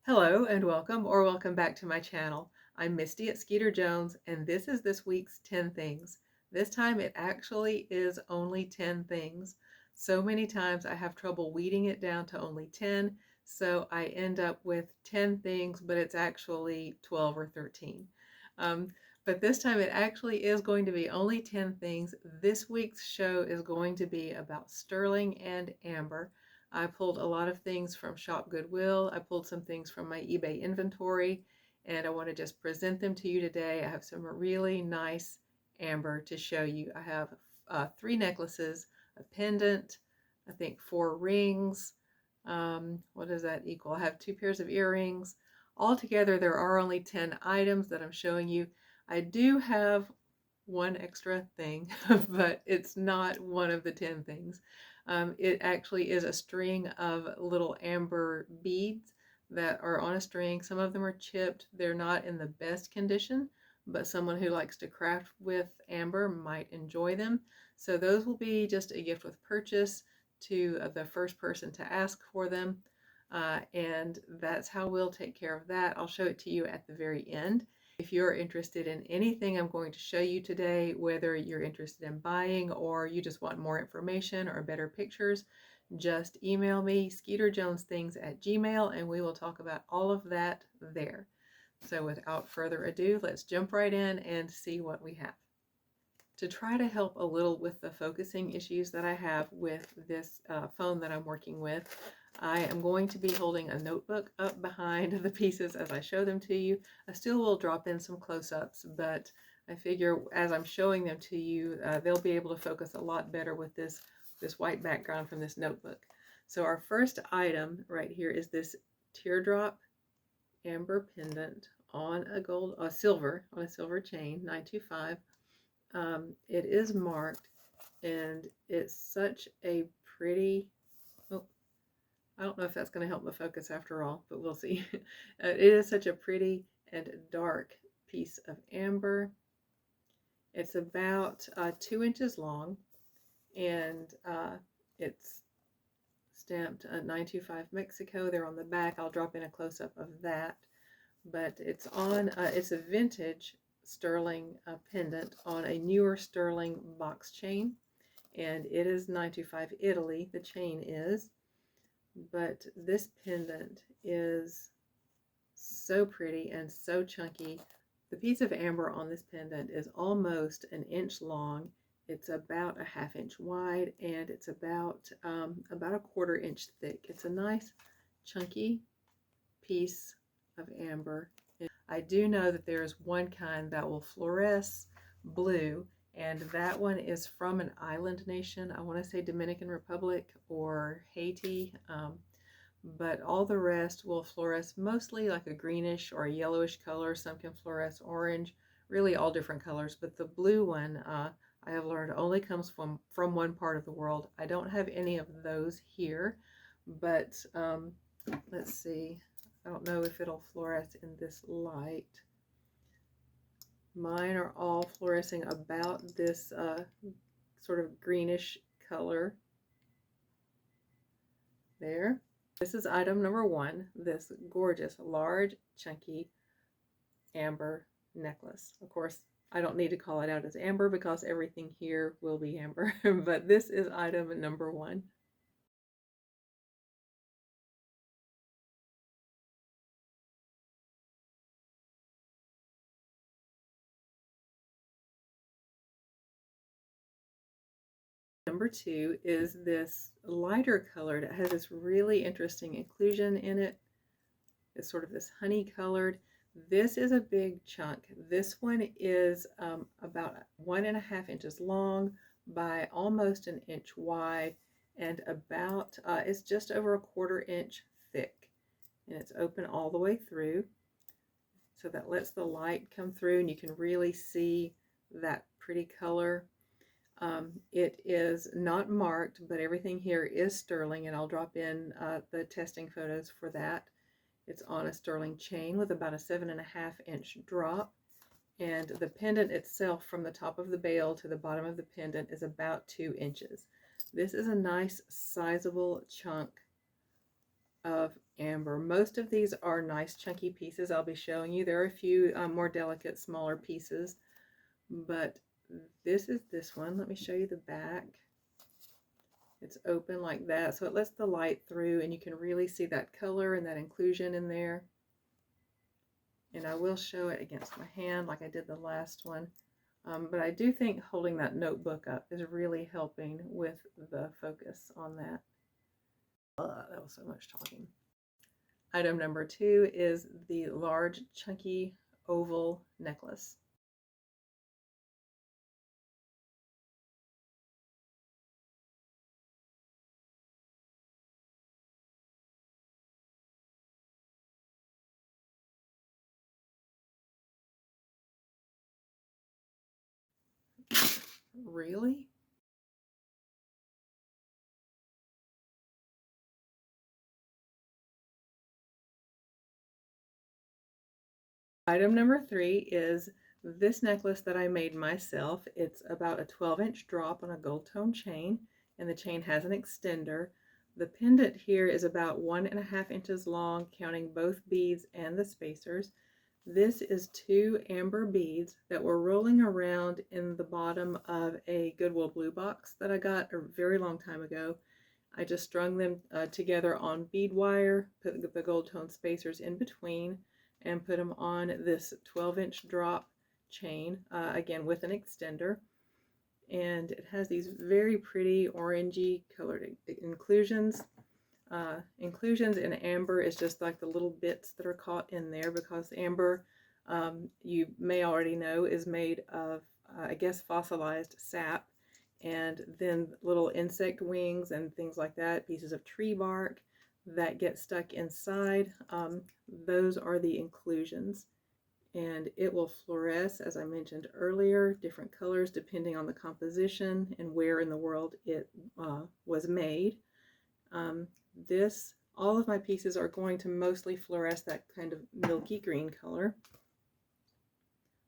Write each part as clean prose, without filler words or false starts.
Hello and welcome back to my channel. I'm Misty at Skeeterjones, and this is this week's 10 things. This time it actually is only 10 things. So many times I have trouble weeding it down to only 10, so I end up with 10 things, but it's actually 12 or 13. But this time it actually is going to be only 10 things. This week's show is going to be about sterling and amber. I pulled a lot of things from Shop Goodwill. I pulled some things from my eBay inventory, and I want to just present them to you today. I have some really nice amber to show you. I have 3 necklaces, a pendant, I think 4 rings. What does that equal? I have 2 pairs of earrings. Altogether, there are only 10 items that I'm showing you. I do have one extra thing, but it's not one of the 10 things. It actually is a string of little amber beads that are on a string. Some of them are chipped. They're not in the best condition, but someone who likes to craft with amber might enjoy them. So those will be just a gift with purchase to the first person to ask for them. And that's how we'll take care of that. I'll show it to you at the very end. If you're interested in anything I'm going to show you today, whether you're interested in buying or you just want more information or better pictures, just email me, skeeterjonesthings@gmail.com, and we will talk about all of that there. So without further ado, let's jump right in and see what we have. To try to help a little with the focusing issues that I have with this phone that I'm working with, I am going to be holding a notebook up behind the pieces as I show them to you. I still will drop in some close-ups, but I figure as I'm showing them to you, they'll be able to focus a lot better with this white background from this notebook. So our first item right here is this teardrop amber pendant on a silver chain, 925. It is marked, and it's such a pretty, oh, I don't know if that's going to help the focus after all, but we'll see. It is such a pretty and dark piece of amber. It's about 2 inches long, and it's stamped 925 Mexico there on the back. I'll drop in a close-up of that, but it's on, it's a vintage sterling pendant on a newer sterling box chain, and it is 925 Italy, the chain is. But this pendant is so pretty and so chunky. The piece of amber on this pendant is almost an inch long. It's about a 1/2 inch wide, and it's about a 1/4 inch thick. It's a nice chunky piece of amber. I do know that there is one kind that will fluoresce blue, and that one is from an island nation. I want to say Dominican Republic or Haiti, but all the rest will fluoresce mostly like a greenish or a yellowish color. Some can fluoresce orange, really all different colors, but the blue one, I have learned, only comes from one part of the world. I don't have any of those here, but let's see. I don't know if it'll fluoresce in this light. Mine are all fluorescing about this sort of greenish color there. This is item number 1, this gorgeous, large, chunky amber necklace. Of course, I don't need to call it out as amber because everything here will be amber, but this is item number 1. Number 2 is this lighter colored. It has this really interesting inclusion in it. It's sort of this honey colored. This is a big chunk. This one is about 1.5 inches long by almost an inch wide, and about it's just over a 1/4 inch thick, and it's open all the way through, so that lets the light come through and you can really see that pretty color. It is not marked, but everything here is sterling, and I'll drop in the testing photos for that. It's on a sterling chain with about a 7.5 inch drop, and the pendant itself from the top of the bail to the bottom of the pendant is about 2 inches. This is a nice sizable chunk of amber. Most of these are nice chunky pieces I'll be showing you. There are a few more delicate, smaller pieces, but this is this one. Let me show you the back. It's open like that, so it lets the light through and you can really see that color and that inclusion in there. And I will show it against my hand like I did the last one. But I do think holding that notebook up is really helping with the focus on that. That was so much talking. Item number 2 is the large chunky oval necklace. Really? Item number 3 is this necklace that I made myself. It's about a 12-inch drop on a gold tone chain, and the chain has an extender. The pendant here is about 1.5 inches long, counting both beads and the spacers. This is 2 amber beads that were rolling around in the bottom of a Goodwill Blue box that I got a very long time ago. I just strung them together on bead wire, put the gold tone spacers in between, and put them on this 12-inch drop chain, again with an extender. And it has these very pretty orangey colored inclusions. Inclusions in amber is just like the little bits that are caught in there, because amber, you may already know, is made of, I guess, fossilized sap, and then little insect wings and things like that, pieces of tree bark that get stuck inside. Those are the inclusions, and it will fluoresce, as I mentioned earlier, different colors depending on the composition and where in the world it was made. All of my pieces are going to mostly fluoresce that kind of milky green color.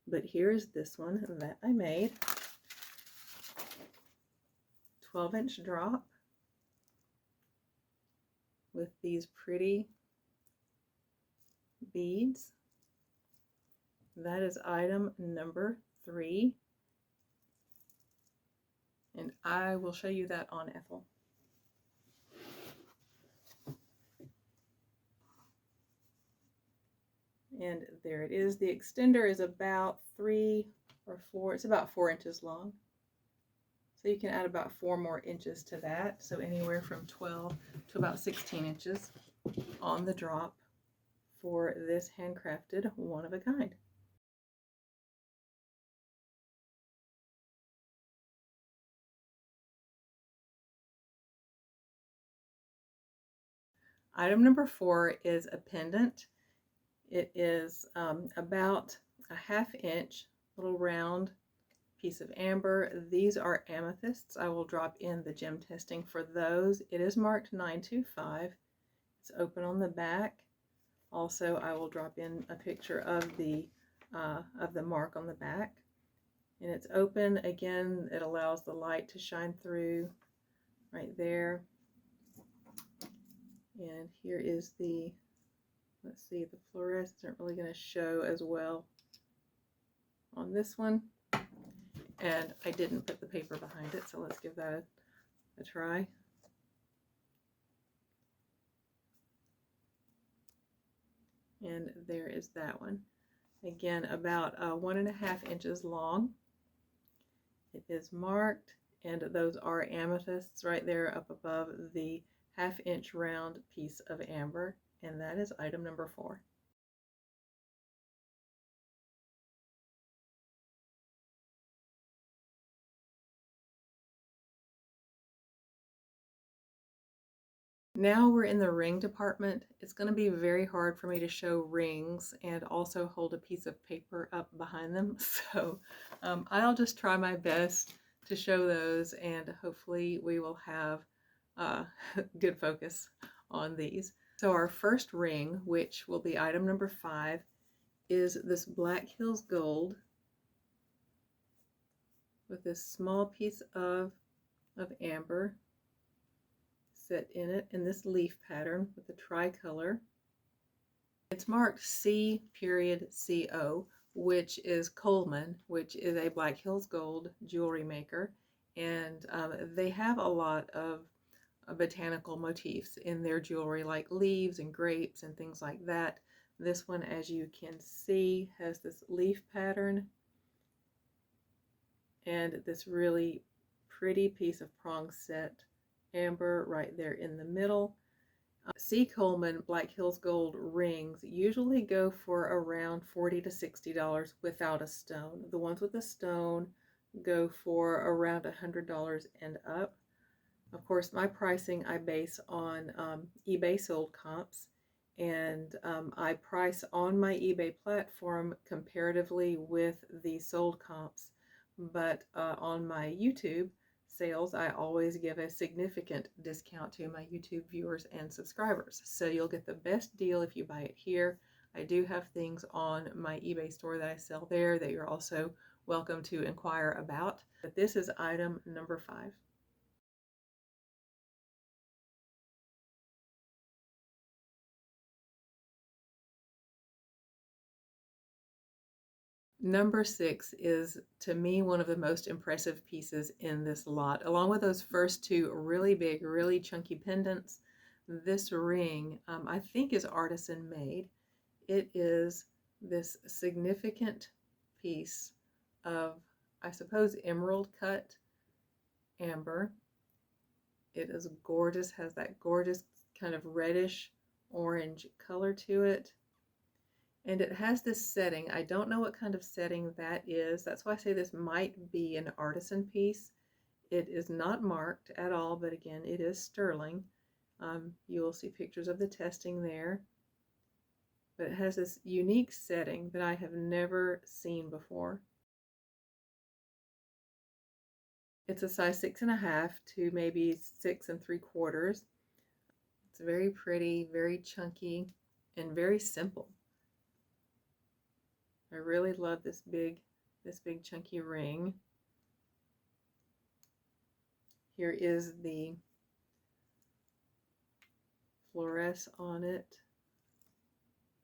But here's this one that I made. 12-inch drop with these pretty beads. That is item number 3. And I will show you that on Ethel. And there it is. The extender is about 3 or 4, it's about 4 inches long. So you can add about 4 more inches to that. So anywhere from 12 to about 16 inches on the drop for this handcrafted one of a kind. Item number 4 is a pendant. It is about a 1/2 inch little round piece of amber. These are amethysts. I will drop in the gem testing for those. It is marked 925. It's open on the back. Also, I will drop in a picture of the mark on the back. And it's open. Again, it allows the light to shine through right there. And here is the, let's see, the fluorescence isn't really going to show as well on this one. And I didn't put the paper behind it, so let's give that a try. And there is that one. Again, about 1.5 inches long. It is marked, and those are amethysts right there up above the 1/2 inch round piece of amber, and that is item number 4. Now we're in the ring department. It's going to be very hard for me to show rings and also hold a piece of paper up behind them. So I'll just try my best to show those, and hopefully we will have good focus on these. So our first ring, which will be item number 5, is this Black Hills Gold with this small piece of amber set in it in this leaf pattern with the tricolor. It's marked C.CO, which is Coleman, which is a Black Hills Gold jewelry maker, and they have a lot of botanical motifs in their jewelry, like leaves and grapes and things like that. This one, as you can see, has this leaf pattern and this really pretty piece of prong set amber right there in the middle. C. Coleman Black Hills Gold rings usually go for around $40 to $60 without a stone. The ones with a stone go for around $100 and up. Of course, my pricing I base on eBay sold comps, and I price on my eBay platform comparatively with the sold comps, but on my YouTube sales, I always give a significant discount to my YouTube viewers and subscribers. So you'll get the best deal if you buy it here. I do have things on my eBay store that I sell there that you're also welcome to inquire about. But this is item number 5. Number 6 is, to me, one of the most impressive pieces in this lot. Along with those first two really big, really chunky pendants, this ring, I think, is artisan made. It is this significant piece of, I suppose, emerald cut amber. It is gorgeous, has that gorgeous kind of reddish orange color to it. And it has this setting. I don't know what kind of setting that is. That's why I say this might be an artisan piece. It is not marked at all, but again, it is sterling. You will see pictures of the testing there. But it has this unique setting that I have never seen before. It's a size 6.5 to maybe 6 3/4. It's very pretty, very chunky, and very simple. I really love this big chunky ring. Here is the fluoresce on it.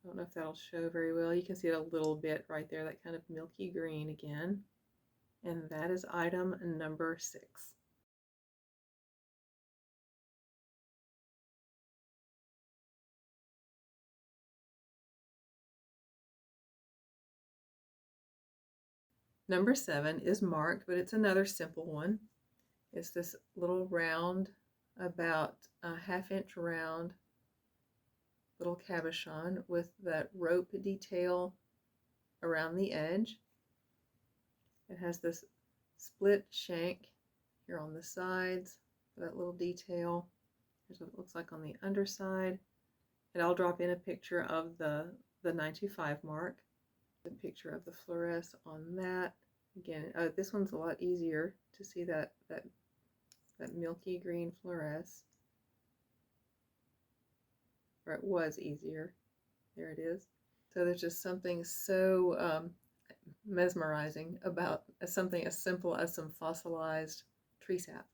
I don't know if that'll show very well. You can see it a little bit right there, that kind of milky green again. And that is item number 6. Number 7 is marked, but it's another simple one. It's this little round, about a 1/2 inch round, little cabochon with that rope detail around the edge. It has this split shank here on the sides for that little detail. Here's what it looks like on the underside. And I'll drop in a picture of the 925 mark. The picture of the fluoresce on that. Again, this one's a lot easier to see that milky green fluoresce. Or it was easier. There it is. So there's just something so mesmerizing about something as simple as some fossilized tree sap.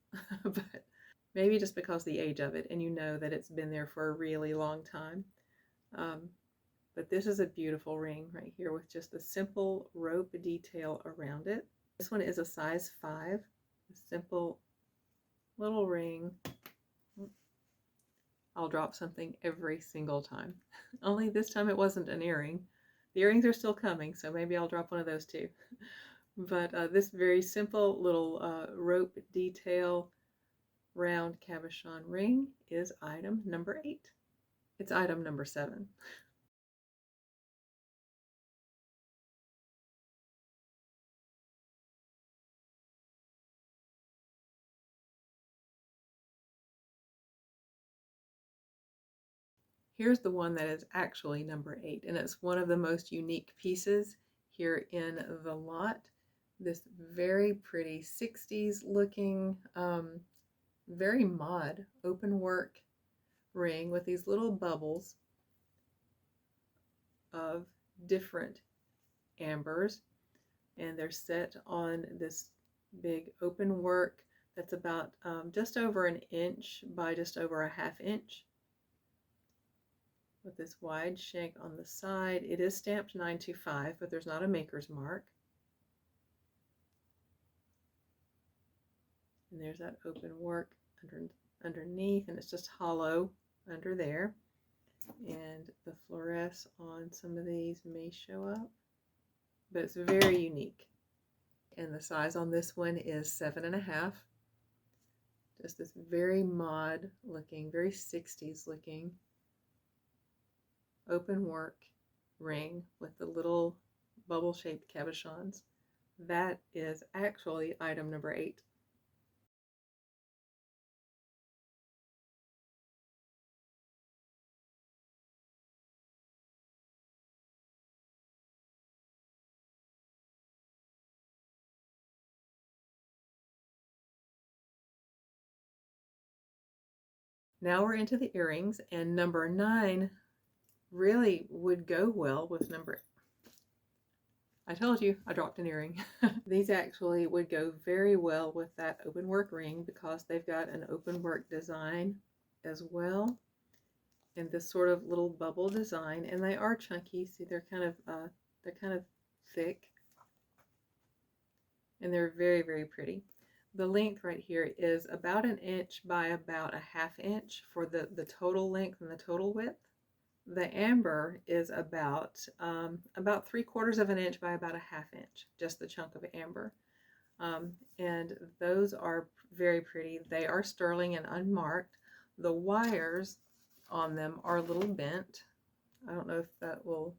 But maybe just because the age of it, and you know that it's been there for a really long time. But this is a beautiful ring right here with just a simple rope detail around it. This one is a size 5, a simple little ring. I'll drop something every single time. Only this time it wasn't an earring. The earrings are still coming, so maybe I'll drop one of those too. But this very simple little rope detail round cabochon ring is item number 8. It's item number 7. Here's the one that is actually number 8, and it's one of the most unique pieces here in the lot. This very pretty 60s looking, very mod open work ring with these little bubbles of different ambers, and they're set on this big open work That's about just over an inch by just over a half inch, with this wide shank on the side. It is stamped 925, but there's not a maker's mark. And there's that open work underneath, and it's just hollow under there. And the fluoresce on some of these may show up, but it's very unique. And the size on this one is 7.5. Just this very mod looking, very 60s looking open work ring with the little bubble shaped cabochons. That is actually item number 8. Now we're into the earrings, and number 9 really would go well with number. I told you I dropped an earring. These actually would go very well with that open work ring because they've got an open work design as well, and this sort of little bubble design, and they are chunky. See, they're kind of thick, and they're very, very pretty. The length right here is about an inch by about a half inch for the total length and the total width. The amber is about 3/4 of an inch by about a half inch, just the chunk of amber. And those are very pretty. They are sterling and unmarked. The wires on them are a little bent. I don't know if that will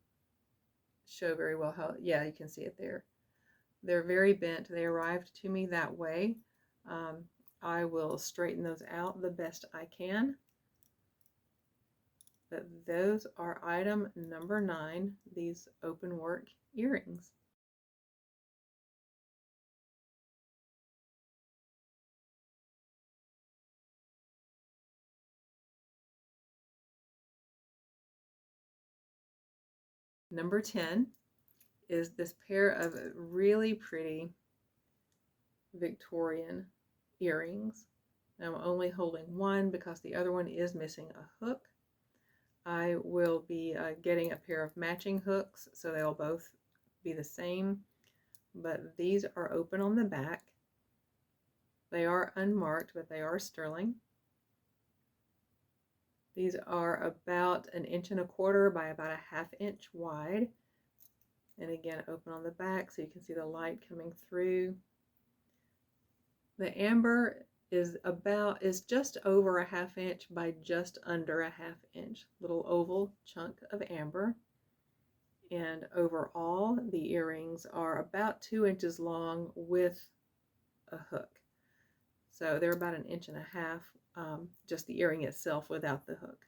show very well how, yeah, you can see it there. They're very bent. They arrived to me that way. I will straighten those out the best I can. But those are item number 9, these open work earrings. Number 10 is this pair of really pretty Victorian earrings. I'm only holding one because the other one is missing a hook. I will be getting a pair of matching hooks, so they'll both be the same, but these are open on the back. They are unmarked, but they are sterling. These are about an 1.25 inches by about a half inch wide, and again open on the back so you can see the light coming through. The amber is just over a half inch by just under a half inch, little oval chunk of amber. And overall the earrings are about 2 inches long with a hook, so they're about 1.5 inches, just the earring itself without the hook.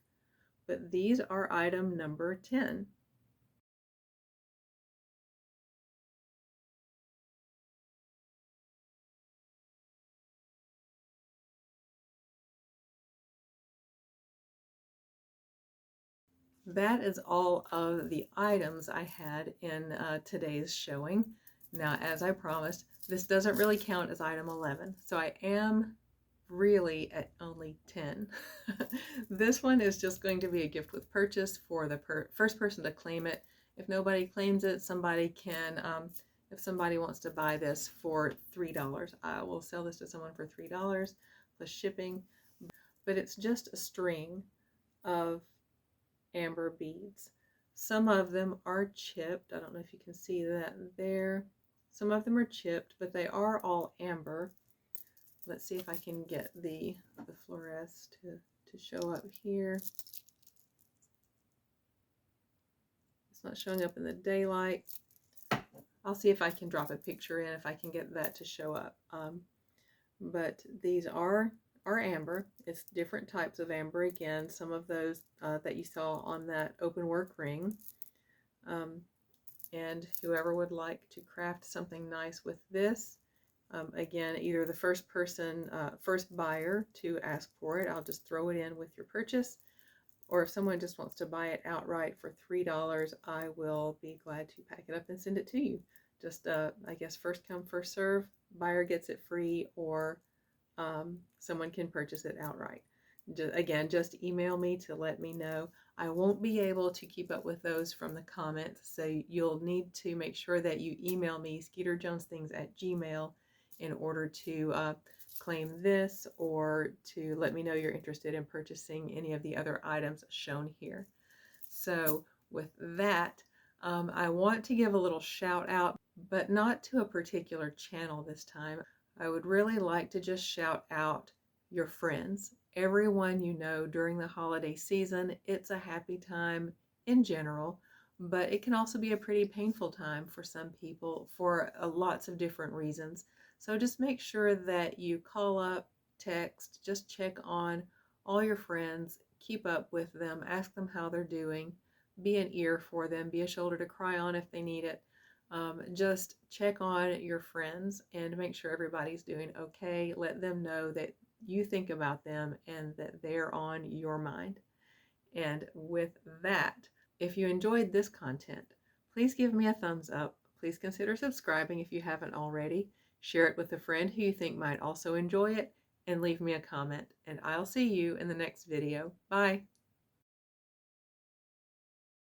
But these are item number 10. That is all of the items I had in today's showing. Now, as I promised, this doesn't really count as item 11, so I am really at only 10. This one is just going to be a gift with purchase for the first person to claim it. If nobody claims it, somebody can, if somebody wants to buy this for $3, I will sell this to someone for $3 plus shipping. But it's just a string of amber beads. Some of them are chipped. I don't know if you can see that there. Some of them are chipped, but they are all amber. Let's see if I can get the fluoresce to show up here. It's not showing up in the daylight. I'll see if I can drop a picture in, if I can get that to show up. But these are amber. It's different types of amber again. Some of those that you saw on that open work ring. And whoever would like to craft something nice with this, again, either the first buyer to ask for it, I'll just throw it in with your purchase. Or if someone just wants to buy it outright for $3, I will be glad to pack it up and send it to you. Just, I guess, first come, first serve. Buyer gets it free, or someone can purchase it outright. Again, just email me to let me know. I won't be able to keep up with those from the comments, so you'll need to make sure that you email me skeeterjonesthings@gmail in order to claim this, or to let me know you're interested in purchasing any of the other items shown here. So with that, I want to give a little shout out, but not to a particular channel this time. I would really like to just shout out your friends, everyone you know during the holiday season. It's a happy time in general, but it can also be a pretty painful time for some people for lots of different reasons. So just make sure that you call up, text, just check on all your friends, keep up with them, ask them how they're doing, be an ear for them, be a shoulder to cry on if they need it. Just check on your friends and make sure everybody's doing okay. Let them know that you think about them and that they're on your mind. And with that, if you enjoyed this content, please give me a thumbs up. Please consider subscribing if you haven't already. Share it with a friend who you think might also enjoy it, and leave me a comment. And I'll see you in the next video. Bye.